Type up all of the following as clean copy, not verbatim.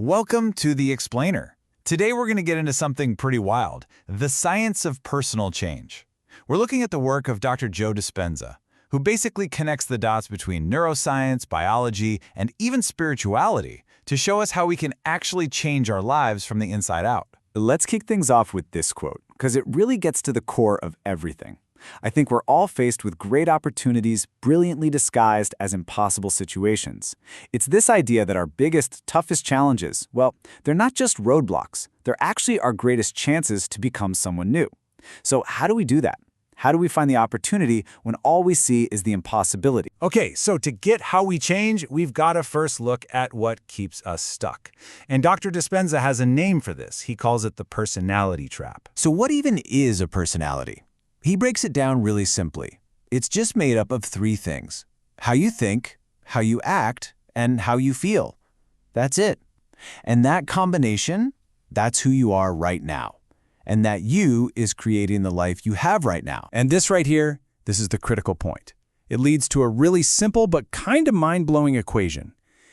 Welcome to The Explainer. Today we're going to get into something pretty wild, the science of personal change. We're looking at the work of Dr. Joe Dispenza, who basically connects the dots between neuroscience, biology, and even spirituality to show us how we can actually change our lives from the inside out. Let's kick things off with this quote, because it really gets to the core of everything. I think we're all faced with great opportunities brilliantly disguised as impossible situations. It's this idea that our biggest, toughest challenges, well, they're not just roadblocks. They're actually our greatest chances to become someone new. So how do we do that? How do we find the opportunity when all we see is the impossibility? Okay, so to get how we change, we've got to first look at what keeps us stuck. And Dr. Dispenza has a name for this. He calls it the personality trap. So what even is a personality? He breaks it down really simply. It's just made up of three things: how you think, how you act, and how you feel. That's it. And that combination, that's who you are right now. And that you is creating the life you have right now. And this right here, this is the critical point. It leads to a really simple but kind of mind-blowing equation.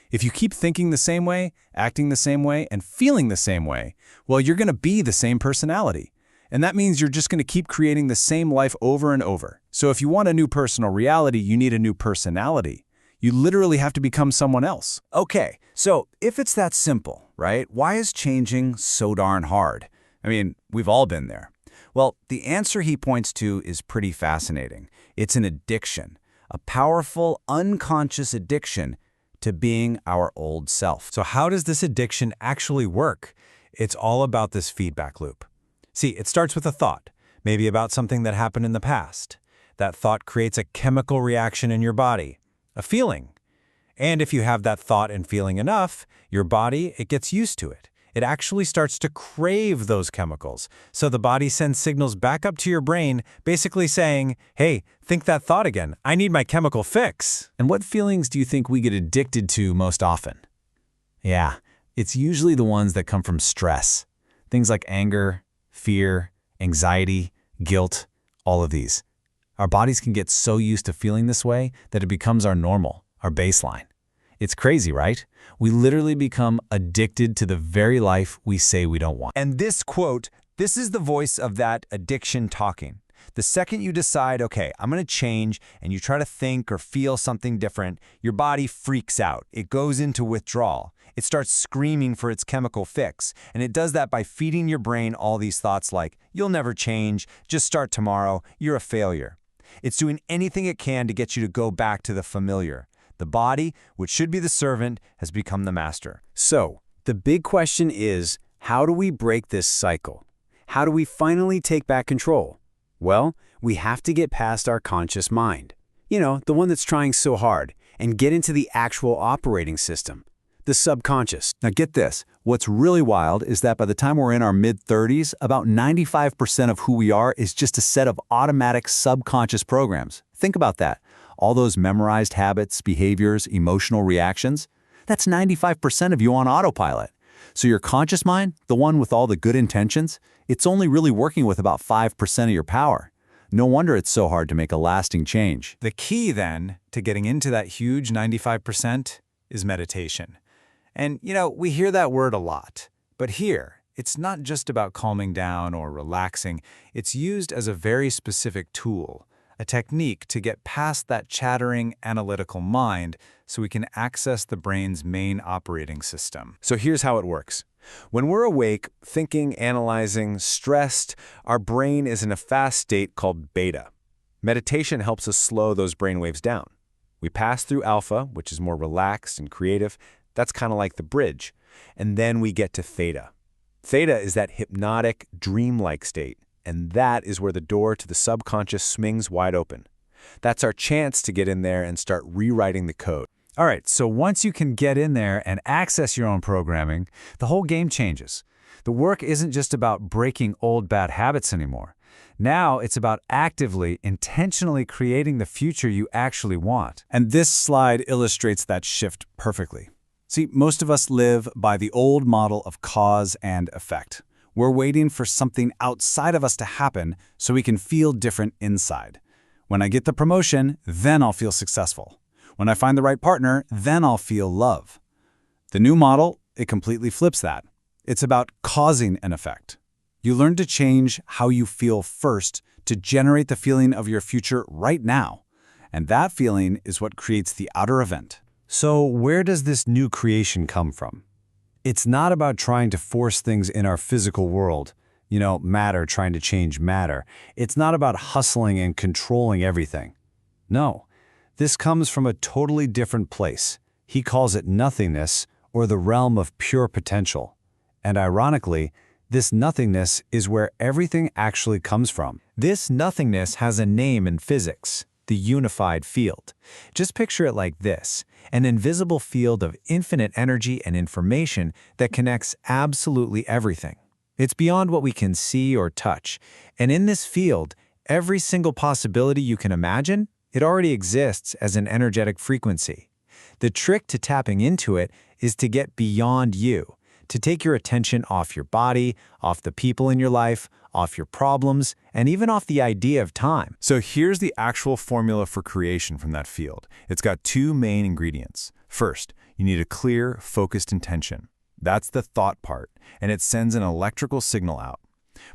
If you keep thinking the same way, acting the same way, and feeling the same way, well, you're going to be the same personality. And that means you're just going to keep creating the same life over and over. So if you want a new personal reality, you need a new personality. You literally have to become someone else. Okay, so if it's that simple, right, why is changing so darn hard? I mean, we've all been there. Well, the answer he points to is pretty fascinating. It's an addiction, a powerful, unconscious addiction to being our old self. So how does this addiction actually work? It's all about this feedback loop. See, it starts with a thought, maybe about something that happened in the past. That thought creates a chemical reaction in your body, a feeling. And if you have that thought and feeling enough, your body, it gets used to it. It actually starts to crave those chemicals. So the body sends signals back up to your brain, basically saying, hey, think that thought again. I need my chemical fix. And what feelings do you think we get addicted to most often? Yeah, it's usually the ones that come from stress. Things like anger, fear, anxiety, guilt, all of these. Our bodies can get so used to feeling this way that it becomes our normal, our baseline. It's crazy, right? We literally become addicted to the very life we say we don't want. And this quote, this is the voice of that addiction talking. The second you decide, okay, I'm going to change, and you try to think or feel something different, your body freaks out. It goes into withdrawal. It starts screaming for its chemical fix. And it does that by feeding your brain all these thoughts like, you'll never change, just start tomorrow, you're a failure. It's doing anything it can to get you to go back to the familiar. The body, which should be the servant, has become the master. So, the big question is, how do we break this cycle? How do we finally take back control? Well, we have to get past our conscious mind. You know, the one that's trying so hard, and get into the actual operating system, the subconscious. Now get this, what's really wild is that by the time we're in our mid-30s, about 95% of who we are is just a set of automatic subconscious programs. Think about that. All those memorized habits, behaviors, emotional reactions, that's 95% of you on autopilot. So your conscious mind, the one with all the good intentions, it's only really working with about 5% of your power. No wonder it's so hard to make a lasting change. The key, then, to getting into that huge 95% is meditation. And, we hear that word a lot. But here, it's not just about calming down or relaxing. It's used as a very specific tool, a technique to get past that chattering, analytical mind so we can access the brain's main operating system. So here's how it works. When we're awake, thinking, analyzing, stressed, our brain is in a fast state called beta. Meditation helps us slow those brainwaves down. We pass through alpha, which is more relaxed and creative. That's kind of like the bridge. And then we get to theta. Theta is that hypnotic, dreamlike state. And that is where the door to the subconscious swings wide open. That's our chance to get in there and start rewriting the code. All right, so once you can get in there and access your own programming, the whole game changes. The work isn't just about breaking old bad habits anymore. Now it's about actively, intentionally creating the future you actually want. And this slide illustrates that shift perfectly. See, most of us live by the old model of cause and effect. We're waiting for something outside of us to happen so we can feel different inside. When I get the promotion, then I'll feel successful. When I find the right partner, then I'll feel love. The new model, it completely flips that. It's about causing an effect. You learn to change how you feel first to generate the feeling of your future right now. And that feeling is what creates the outer event. So where does this new creation come from? It's not about trying to force things in our physical world, matter trying to change matter. It's not about hustling and controlling everything. No, this comes from a totally different place. He calls it nothingness, or the realm of pure potential. And ironically, this nothingness is where everything actually comes from. This nothingness has a name in physics, the unified field. Just picture it like this, an invisible field of infinite energy and information that connects absolutely everything. It's beyond what we can see or touch, and in this field, every single possibility you can imagine, it already exists as an energetic frequency. The trick to tapping into it is to get beyond you, to take your attention off your body, off the people in your life, off your problems, and even off the idea of time. So here's the actual formula for creation from that field. It's got two main ingredients. First, you need a clear, focused intention. That's the thought part, and it sends an electrical signal out.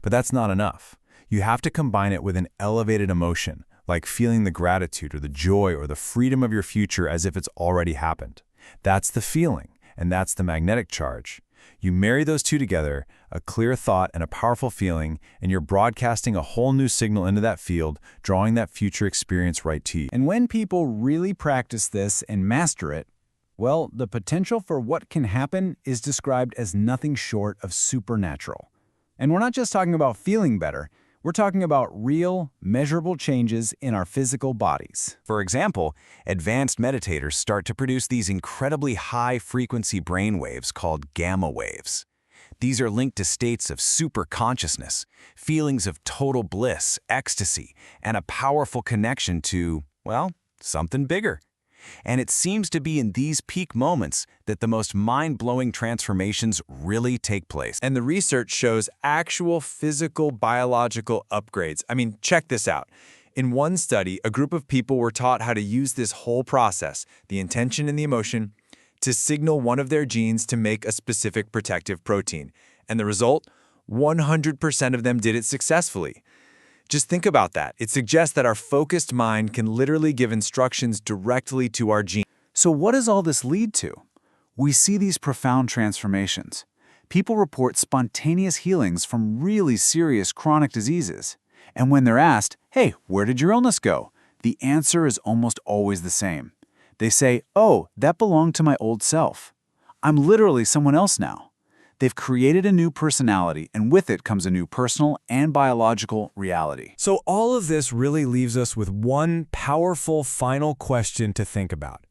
But that's not enough. You have to combine it with an elevated emotion, like feeling the gratitude or the joy or the freedom of your future as if it's already happened. That's the feeling, and that's the magnetic charge. You marry those two together, a clear thought and a powerful feeling, and you're broadcasting a whole new signal into that field, drawing that future experience right to you. And when people really practice this and master it, well, the potential for what can happen is described as nothing short of supernatural. And we're not just talking about feeling better, we're talking about real, measurable changes in our physical bodies. For example, advanced meditators start to produce these incredibly high-frequency brain waves called gamma waves. These are linked to states of superconsciousness, feelings of total bliss, ecstasy, and a powerful connection to, well, something bigger. And it seems to be in these peak moments that the most mind-blowing transformations really take place. And the research shows actual physical, biological upgrades. I mean, check this out. In one study, a group of people were taught how to use this whole process, the intention and the emotion, to signal one of their genes to make a specific protective protein. And the result? 100% of them did it successfully. Just think about that. It suggests that our focused mind can literally give instructions directly to our genes. So what does all this lead to? We see these profound transformations. People report spontaneous healings from really serious chronic diseases. And when they're asked, hey, where did your illness go? The answer is almost always the same. They say, oh, that belonged to my old self. I'm literally someone else now. They've created a new personality, and with it comes a new personal and biological reality. So all of this really leaves us with one powerful final question to think about.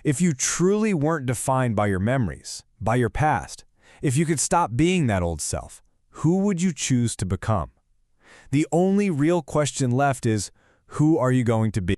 If you truly weren't defined by your memories, by your past, if you could stop being that old self, who would you choose to become? The only real question left is, who are you going to be?